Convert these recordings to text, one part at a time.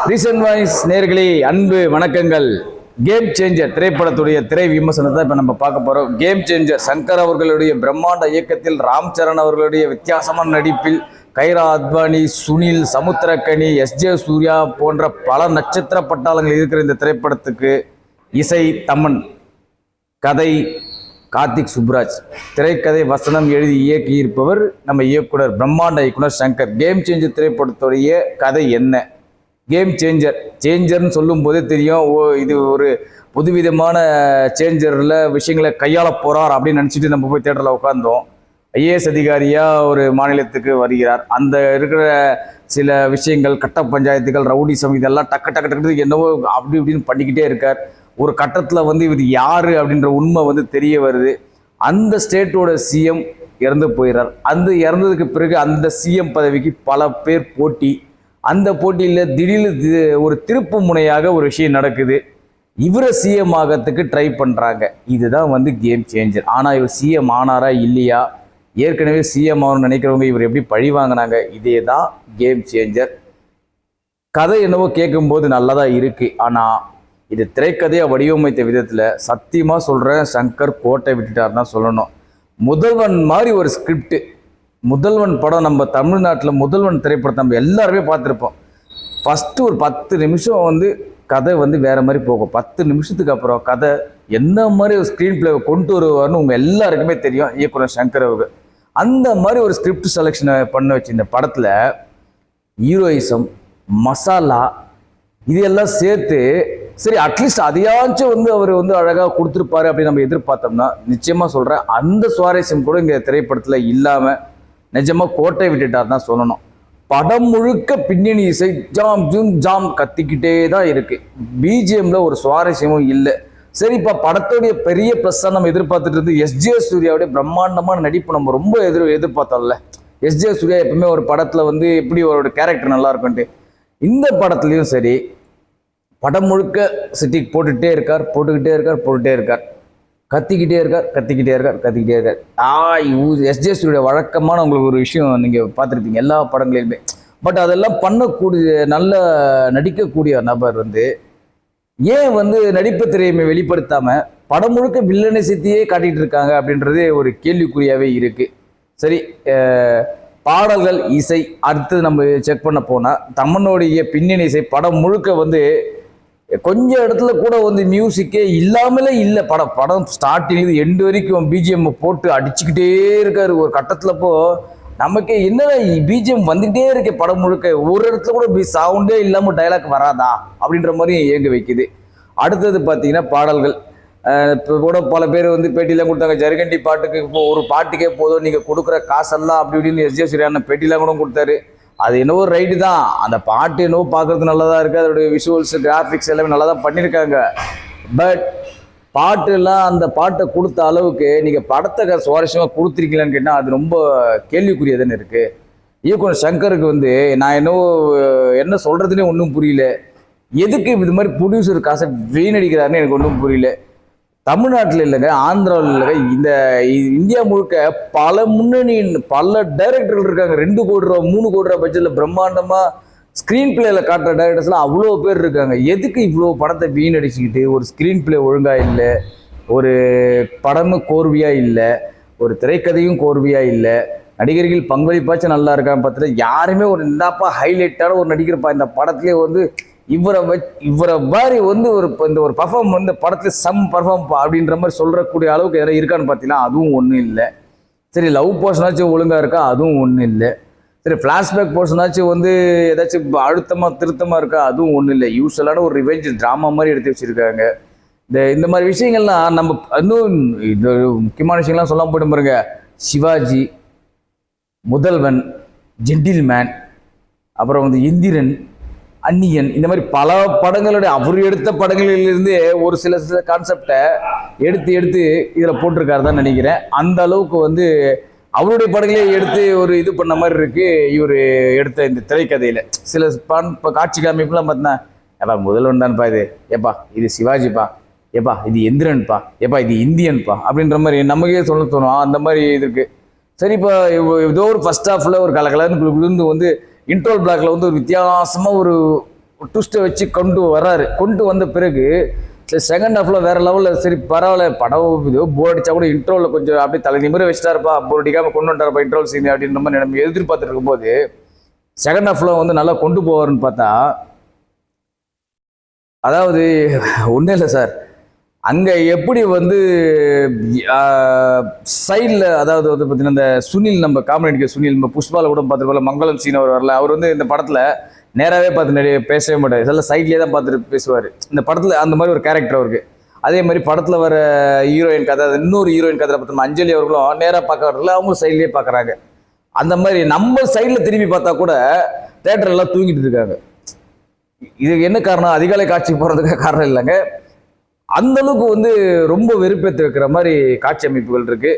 Recent voice நேர்களே அன்பு வணக்கங்கள். கேம் சேஞ்சர் திரைப்படத்துடைய திரை விமர்சனத்தை இப்போ நம்ம பார்க்க போகிறோம். கேம் சேஞ்சர் சங்கர் அவர்களுடைய பிரம்மாண்ட இயக்கத்தில் ராம் சரண் அவர்களுடைய வித்தியாசமான நடிப்பில் கைரா அத்வானி, சுனில், சமுத்திரக்கனி, எஸ்ஜே சூர்யா போன்ற பல நட்சத்திர பட்டாளங்கள் இருக்கிற இந்த திரைப்படத்துக்கு இசை தமன், கதை கார்த்திக் சுப்ராஜ், திரைக்கதை வசனம் எழுதி இயக்கியிருப்பவர் நம்ம இயக்குனர் பிரம்மாண்ட இயக்குனர் சங்கர். கேம் சேஞ்சர் திரைப்படத்துடைய கதை என்ன? கேம் சேஞ்சர்னு சொல்லும் போதே தெரியும், இது ஒரு புதுவிதமான சேஞ்சரில் விஷயங்களை கையாள போகிறார் அப்படின்னு நினச்சிட்டு நம்ம போய் தேட்டரில் உட்காந்தோம். ஐஏஎஸ் அதிகாரியாக ஒரு மாநிலத்துக்கு வருகிறார். அந்த இருக்கிற சில விஷயங்கள், கட்ட பஞ்சாயத்துகள், ரவுடிசம், இதெல்லாம் டக்கு என்னவோ அப்படி இப்படின்னு பண்ணிக்கிட்டே இருக்கார். ஒரு கட்டத்தில் இவர் யார் அப்படின்ற உண்மை தெரிய வருது. அந்த ஸ்டேட்டோட சிஎம் இறந்து போயிடுறார். அந்த இறந்ததுக்கு பிறகு அந்த சிஎம் பதவிக்கு பல பேர் போட்டி. அந்த போட்டியில் திடீர்னு ஒரு திருப்பு முனையாக ஒரு விஷயம் நடக்குது. இவரை சிஎம் ஆகிறதுக்கு ட்ரை பண்ணுறாங்க. இதுதான் கேம் சேஞ்சர். ஆனால் இவர் சிஎம் ஆனாரா இல்லையா, ஏற்கனவே சிஎம் ஆகணும்னு நினைக்கிறவங்க இவர் எப்படி பழி வாங்கினாங்க, இதே தான் கேம் சேஞ்சர். கதை என்னவோ கேட்கும்போது நல்லதாக இருக்குது. ஆனால் இது திரைக்கதையாக வடிவமைத்த விதத்தில் சத்தியமாக சொல்கிறேன், சங்கர் கோட்டை விட்டுட்டார் தான் சொல்லணும். முதல்வன் மாதிரி ஒரு ஸ்கிரிப்ட். முதல்வன் படம் நம்ம தமிழ்நாட்டில் முதல்வன் திரைப்படத்தை நம்ம எல்லாருமே பார்த்துருப்போம். ஃபஸ்ட்டு ஒரு 10 நிமிஷம் கதை வேறு மாதிரி போகும். 10 நிமிஷத்துக்கு அப்புறம் கதை என்ன மாதிரி ஒரு ஸ்க்ரீன் பிளேவை கொண்டு வருவார்னு உங்கள் எல்லாருக்குமே தெரியும் இயக்குனர் சங்கர் அவர்கள். அந்த மாதிரி ஒரு ஸ்கிரிப்ட் செலெக்ஷனை பண்ண வச்சு இந்த படத்தில் ஹீரோயிசம், மசாலா இதெல்லாம் சேர்த்து சரி அட்லீஸ்ட் அதையாச்சும் அவர் அழகாக கொடுத்துருப்பாரு அப்படின்னு நம்ம எதிர்பார்த்தோம்னா, நிச்சயமாக சொல்கிறேன் அந்த சுவாரஸ்யம் கூட இங்கே திரைப்படத்தில் இல்லாமல் நிஜமாக கோட்டை விட்டுட்டார் தான் சொல்லணும். படம் முழுக்க பின்னணி இசை ஜாம் ஜூம் ஜாம் கத்திக்கிட்டே தான் இருக்குது. பிஜிஎம்ல ஒரு சுவாரஸ்யமும் இல்லை. சரிப்பா, படத்துடைய பெரிய ப்ளஸ்ஸாக நம்ம எதிர்பார்த்துட்டு இருந்து எஸ்ஜே சூர்யாவுடைய பிரம்மாண்டமான நடிப்பு நம்ம ரொம்ப எதிர்பார்த்தோம்ல. எஸ்ஜே சூர்யா எப்பவுமே ஒரு படத்தில் எப்படி அவரோட கேரக்டர் நல்லா இருக்குன்ட்டு, இந்த படத்துலையும் சரி படம் முழுக்க சிட்டிக்கு போட்டுக்கிட்டே இருக்கார், கத்திக்கிட்டே இருக்கார். எஸ்ஜே சூர்யா வழக்கமான உங்களுக்கு ஒரு விஷயம் நீங்கள் பார்த்துருப்பீங்க எல்லா படங்களிலுமே. பட் அதெல்லாம் பண்ணக்கூடிய நல்ல நடிக்கக்கூடிய நபர் ஏன் நடிப்பு திறமையை வெளிப்படுத்தாமல் படம் முழுக்க வில்லனை சித்தியே காட்டிகிட்டு இருக்காங்க அப்படின்றது ஒரு கேள்விக்குறியாகவே இருக்குது. சரி, பாடல்கள், இசை அடுத்தது நம்ம செக் பண்ண போனால் தமனுடைய பின்னணி இசை படம் முழுக்க கொஞ்சம் இடத்துல கூட மியூசிக்கே இல்லாமலே இல்லை. படம் ஸ்டார்டிங் எண்டு வரைக்கும் பிஜிஎம் போட்டு அடிச்சுக்கிட்டே இருக்காரு. ஒரு கட்டத்தில் நமக்கு என்ன பிஜிஎம் வந்துக்கிட்டே இருக்கு படம் முழுக்க, ஒரு இடத்துல கூட சவுண்டே இல்லாமல் டைலாக் வராதா அப்படின்ற மாதிரி இயங்க வைக்குது. அடுத்தது பார்த்தீங்கன்னா பாடல்கள். இப்போ கூட பல பேர் பேட்டிலாம் கொடுத்தாங்க, ஜருகண்டி பாட்டுக்கு இப்போ ஒரு பாட்டுக்கே போதும் நீங்கள் கொடுக்குற காசெல்லாம் அப்படி இப்படின்னு எஸ்ஜே சூர்யா பேட்டிலாம் கூட கொடுத்தாரு. அது என்னவோ ரைட்டு தான், அந்த பாட்டு என்னவோ பார்க்குறது நல்லா தான் இருக்குது, அதோடைய விஷுவல்ஸ், கிராஃபிக்ஸ் எல்லாமே நல்லா தான் பண்ணியிருக்காங்க. பட் பாட்டுலாம் அந்த பாட்டை கொடுத்த அளவுக்கு நீங்கள் படத்தை சுவாரஸ்யமாக கொடுத்துருக்கீங்களான்னு கேட்டால் அது ரொம்ப கேள்விக்குரியதுன்னு இருக்குது. இயக்குனர் சங்கருக்கு நான் என்ன சொல்கிறதுனே ஒன்றும் புரியல. எதுக்கு இது மாதிரி ப்ரொடியூசர் காசை வீணடிக்கிறாருன்னு எனக்கு ஒன்றும் புரியல. தமிழ்நாட்டில் இல்லைங்க, ஆந்திராவில் இல்லைங்க, இந்த இந்தியா முழுக்க பல டைரக்டர்கள் இருக்காங்க. 2 கோடி ரூபா 3 கோடி ரூபா பட்ஜெட்டில் பிரம்மாண்டமாக ஸ்க்ரீன் பிளேயில் காட்டுற டைரக்டர்ஸ்லாம் அவ்வளோ பேர் இருக்காங்க. எதுக்கு இவ்வளோ படத்தை வீணடிச்சுக்கிட்டு, ஒரு ஸ்க்ரீன் பிளே ஒழுங்காக இல்லை, ஒரு படமும் கோர்வையாக இல்லை, ஒரு திரைக்கதையும் கோர்வையாக இல்லை, நடிகர்கள் பங்களிப்பாச்சும் நல்லா இருக்கான்னு பார்த்துட்டு யாருமே ஒரு இந்தாப்பா ஹைலைட்டான ஒரு நடிகர்ப்பா இந்த படத்துலேயே இவரை மாதிரி ஒரு பர்ஃபார்ம் படத்துல சம் பர்ஃபார்ம் அப்படின்ற மாதிரி சொல்றக்கூடிய அளவுக்கு எதாவது இருக்கான்னு பார்த்தீங்கன்னா அதுவும் ஒன்றும் இல்லை. சரி, லவ் போர்ஷனாச்சும் ஒழுங்காக இருக்கா, அதுவும் ஒன்றும் இல்லை. சரி, ஃப்ளாஷ்பேக் போர்ஷனாச்சும் ஏதாச்சும் திருத்தமாக இருக்கா, அதுவும் ஒன்றும் இல்லை. யூஸ்வலான ஒரு ரிவெஞ்ச் ட்ராமா மாதிரி எடுத்து வச்சிருக்காங்க. இந்த மாதிரி விஷயங்கள்லாம் நம்ம இன்னும் இது முக்கியமான விஷயங்கள்லாம் சொல்லாமல் போயிட்டு பாருங்க. சிவாஜி, முதல்வன், ஜென்டில்மேன், அப்புறம் இந்திரன், அந்நியன், இந்த மாதிரி பல படங்களுடைய அவர் எடுத்த படங்களிலிருந்து ஒரு சில கான்செப்டை எடுத்து இதில் போட்டிருக்காரு தான் நினைக்கிறேன். அந்த அளவுக்கு அவருடைய படங்களே எடுத்து ஒரு இது பண்ண மாதிரி இருக்கு இவர் எடுத்த இந்த திரைக்கதையில். சில காட்சி காமிப்புலாம் பார்த்தீங்கன்னா, ஏப்பா முதல்வன் தான்ப்பா இது, ஏப்பா இது சிவாஜிப்பா, ஏப்பா இது எந்திரன்ப்பா, ஏப்பா இது இந்தியன்ப்பா அப்படின்ற மாதிரி நமக்கே சொல்ல தோணும். அந்த மாதிரி இது இருக்குது. சரி, இப்போ ஏதோ ஒரு ஃபர்ஸ்ட் ஹாஃபில் ஒரு கலகலன்னு இன்ட்ரோல் பிளாக்ல ஒரு வித்தியாசமாக ஒரு ட்விஸ்ட்டை வச்சு கொண்டு வந்த பிறகு செகண்ட் ஹாஃப்ல வேற லெவலில் சரி பரவாயில்ல படம் ஏதோ போர் அடிச்சா கூட இன்ட்ரோவில் கொஞ்சம் அப்படியே தலை நிமிர வச்சுட்டாருப்பா போர் அடிக்காமல் கொண்டு வந்துட்டாருப்பா இன்ட்ரோல் சீன் அப்படின்ற மாதிரி நம்ம எதிர்பார்த்துட்டு இருக்கும்போது செகண்ட் ஹாஃப்ல வந்து நல்லா கொண்டு போவாருன்னு பார்த்தா அதாவது ஒன்றும் இல்லை சார் அங்கே எப்படி வந்து சைடில் அதாவது வந்து பார்த்தீங்கன்னா இந்த சுனில் நம்ம காமெடி நடிகர் சுனில் நம்ம புஷ்பாவில் கூட பார்த்துருக்கோம் மங்களம் சீன் அவர் வரல அவர் வந்து இந்த படத்தில் நேராகவே பார்த்து நிறைய பேசவே மாட்டார் இதெல்லாம் சைட்லேயே தான் பார்த்துட்டு பேசுவார் இந்த படத்தில் அந்த மாதிரி ஒரு கேரக்டர் அவருக்கு அதே மாதிரி படத்தில் வர ஹீரோயின் கதை இன்னொரு ஹீரோயின் கதை பார்த்தோம் அஞ்சலி அவர்களும் நேராக பார்க்க வரல அவங்களும் சைட்லேயே பார்க்குறாங்க அந்த மாதிரி நம்ம சைடில் திரும்பி பார்த்தா கூட தேட்டர் எல்லாம் தூங்கிட்டு இருக்காங்க இதுக்கு என்ன காரணம் அதிகாலை காட்சி போகிறதுக்கு காரணம் இல்லைங்க அந்த அளவுக்கு வந்து ரொம்ப வெறுப்பேற்று வைக்கிற மாதிரி காட்சி அமைப்புகள் இருக்கு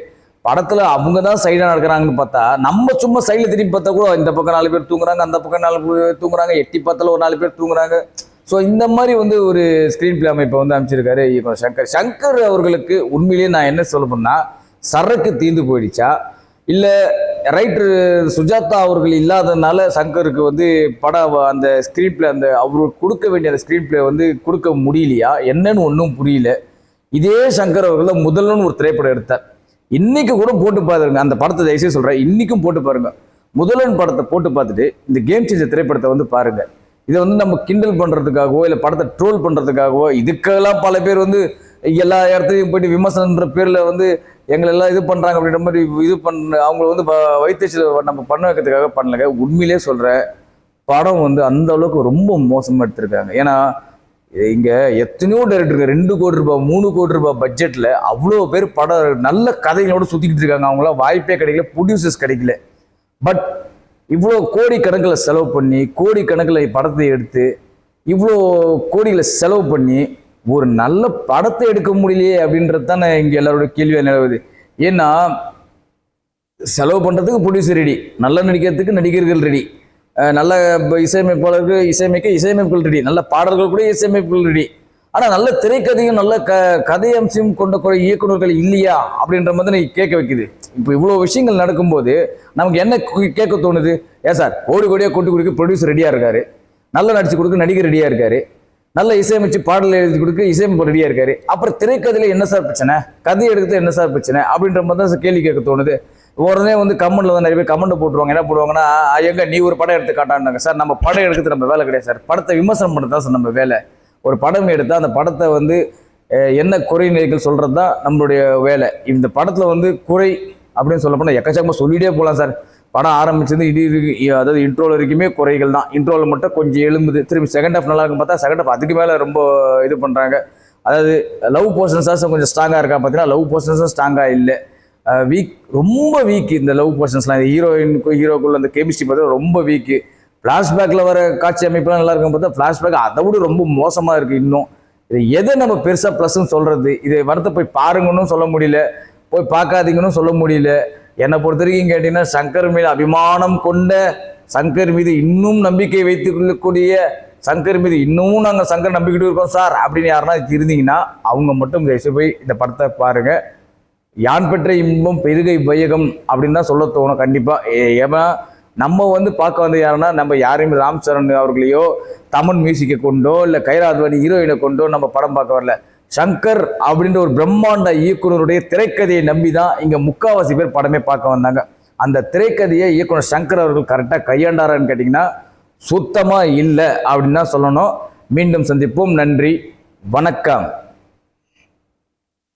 படத்துல அவங்க தான் சைடாக நடக்கிறாங்கன்னு பார்த்தா நம்ம சும்மா சைடில் திரும்பி பார்த்தா கூட இந்த பக்கம் 4 பேர் தூங்குறாங்க அந்த பக்கம் 4 பேர் தூங்குறாங்க எட்டி பார்த்தால ஒரு 4 பேர் தூங்குறாங்க ஸோ இந்த மாதிரி வந்து ஒரு ஸ்க்ரீன் பிளே அமைப்பை வந்து அமைச்சிருக்காரு சங்கர் அவர்களுக்கு உண்மையிலேயே நான் என்ன சொல்லணும்னா சரக்கு தீர்ந்து போயிடுச்சா இல்லை ரைட்டர் சுஜாதா அவர்கள் இல்லாததுனால சங்கருக்கு வந்து படம் அந்த ஸ்க்ரீன் பிளே அந்த அவருக்கு கொடுக்க வேண்டிய அந்த ஸ்க்ரீன் பிளே வந்து கொடுக்க முடியலையா என்னன்னு ஒன்றும் புரியல இதே சங்கர் அவர்கள் முதல்ல ஒரு திரைப்படம் எடுத்தார் இன்னைக்கு கூட போட்டு பாருங்க அந்த படத்தை தயவுசெய்து சொல்கிறேன் இன்னைக்கும் போட்டு பாருங்க முதல்வன் படத்தை போட்டு பார்த்துட்டு இந்த கேம் சேஞ்சர் திரைப்படத்தை வந்து பாருங்க இதை வந்து நம்ம கிண்டல் பண்ணுறதுக்காகவோ இல்லை படத்தை ட்ரோல் பண்ணுறதுக்காகவோ இதுக்கெல்லாம் பல பேர் வந்து எல்லா இடத்துலையும் போயிட்டு விமர்சனன்ற பேரில் வந்து எங்களெல்லாம் இது பண்ணுறாங்க அப்படின்ற மாதிரி இது அவங்கள வந்து வைத்திய நம்ம பண்ண வைக்கிறதுக்காக பண்ணலங்க உண்மையிலே சொல்கிறேன் படம் வந்து அந்த அளவுக்கு ரொம்ப மோசமாக எடுத்திருக்காங்க ஏன்னா இங்கே எத்தனையோ டைரக்டருங்க 2 கோடி ரூபாய் 3 கோடி ரூபாய் பட்ஜெட்டில் அவ்வளோ பேர் படம் நல்ல கதைகளோடு சுற்றிக்கிட்டு இருக்காங்க அவங்களாம் வாய்ப்பே கிடைக்கல ப்ரொடியூசர்ஸ் கிடைக்கல பட் இவ்வளோ கோடிக்கணக்கில் செலவு பண்ணி கோடிக்கணக்கில் படத்தை எடுத்து இவ்வளோ கோடிகளை செலவு பண்ணி ஒரு நல்ல படத்தை எடுக்க முடியலையே அப்படின்றது தானே இங்கே எல்லாரோட கேள்வியாக நிலவுது ஏன்னா செலவு பண்ணுறதுக்கு ப்ரொடியூசர் ரெடி நல்லா நடிக்கிறதுக்கு நடிகர்கள் ரெடி நல்ல இசையமைப்பாளருக்கு இசையமைப்புகள் ரெடி நல்ல பாடல்கள் கூட இசையமைப்புகள் ரெடி ஆனால் நல்ல திரைக்கதையும் நல்ல கதை அம்சம் கொண்ட இயக்குநர்கள் இல்லையா அப்படின்ற மாதிரி கேட்க வைக்குது இப்போ இவ்வளோ விஷயங்கள் நடக்கும்போது நமக்கு என்ன கேட்க தோணுது ஏன் சார் கோடியாக கொண்டு கொடுக்க ப்ரொடியூசர் ரெடியாக இருக்காரு நல்லா நடிச்சு கொடுக்க நடிகர் ரெடியாக இருக்காரு நல்ல இசையமைச்சு பாடல் எழுதி கொடுக்க இசையமைப்பு ரெடியாக இருக்காரு அப்புறம் திரைக்கதையில் என்ன சார் பிரச்சனை கதை எடுக்கிறது என்ன சார் பிரச்சனை அப்படின்ற மாதிரி தான் கேள்வி கேட்க தோணுது உடனே வந்து கமெண்ட்ல தான் நிறைய பேர் கமெண்ட் போட்டுருவாங்க என்ன போடுவாங்கன்னா எங்க நீ ஒரு படம் எடுத்து காட்டாண்டாங்க சார் நம்ம படம் எடுக்கிறது நம்ம வேலை கிடையாது சார் படத்தை விமர்சனம் பண்ணுறது தான் சார் நம்ம வேலை ஒரு படம் எடுத்தால் அந்த படத்தை வந்து என்ன குறை நிலைகள் சொல்கிறது தான் நம்மளுடைய வேலை இந்த படத்தில் வந்து குறை அப்படின்னு சொல்ல போனால் எக்கச்சக்கமாக சொல்லிகிட்டே போகலாம் சார் படம் ஆரம்பிச்சது அதாவது இன்ட்ரோல் வரைக்குமே குறைகள் தான் இன்ட்ரோவில் மட்டும் கொஞ்சம் எழும்புது திரும்பி செகண்ட் ஹாஃப் நல்லா இருக்கும் பார்த்தா செகண்ட் ஹாஃப் அதுக்கு மேலே ரொம்ப இது பண்ணுறாங்க அதாவது லவ் போர்ஷன்ஸாக கொஞ்சம் ஸ்ட்ராங்காக இருக்கா பார்த்தீங்கன்னா லவ் போர்ஷன்ஸும் ஸ்ட்ராங்காக இல்லை வீக் ரொம்ப வீக் இந்த லவ் போர்ஷன்ஸ்லாம் ஹீரோயினுக்கும் ஹீரோக்குள்ள அந்த கெமிஸ்ட்ரி பார்த்தா ரொம்ப வீக்கு ஃப்ளாஷ்பேக்கில் வர காட்சி அமைப்புலாம் நல்லா இருக்கும் பார்த்தா ஃப்ளாஷ்பேக் அதை விட ரொம்ப மோசமாக இருக்குது இன்னும் இது எதை நம்ம பெருசாக ப்ளஸ்ன்னு சொல்கிறது இதை வரத்தை போய் பாருங்கன்னு சொல்ல முடியல போய் பார்க்காதீங்கன்னு சொல்ல முடியல என்னை பொறுத்த வரைக்கும் கேட்டீங்கன்னா சங்கர் மீது அபிமானம் கொண்ட சங்கர் மீது இன்னும் நம்பிக்கை வைத்துக் கொள்ளக்கூடிய சங்கர் மீது இன்னமும் நாங்கள் சங்கர் நம்பிக்கிட்டு இருக்கோம் சார் அப்படின்னு யாருன்னா இருந்தீங்கன்னா அவங்க மட்டும் போய் இந்த படத்தை பாருங்க யான் பெற்ற இன்பம் பெருகை வையகம் அப்படின்னு தான் சொல்ல தோணும் கண்டிப்பாக ஏன்னா நம்ம வந்து பார்க்க வந்து யாருன்னா நம்ம யாரையும் ராம் சரண் அவர்களையோ தமன் மியூசிக்கை கொண்டோ இல்லை கைராத்வானி ஹீரோயினை கொண்டோ நம்ம படம் பார்க்க வரல சங்கர் அப்படின்ற ஒரு பிரம்மாண்ட இயக்குனருடைய திரைக்கதையை நம்பி தான் இங்கே முக்கால்வாசி பேர் படமே பார்க்க வந்தாங்க அந்த திரைக்கதையை இயக்குனர் சங்கர் அவர்கள் கரெக்டாக கையாண்டாரான்னு கேட்டிங்கன்னா சுத்தமாக இல்லை அப்படின்னு தான் சொல்லணும் மீண்டும் சந்திப்போம் நன்றி வணக்கம்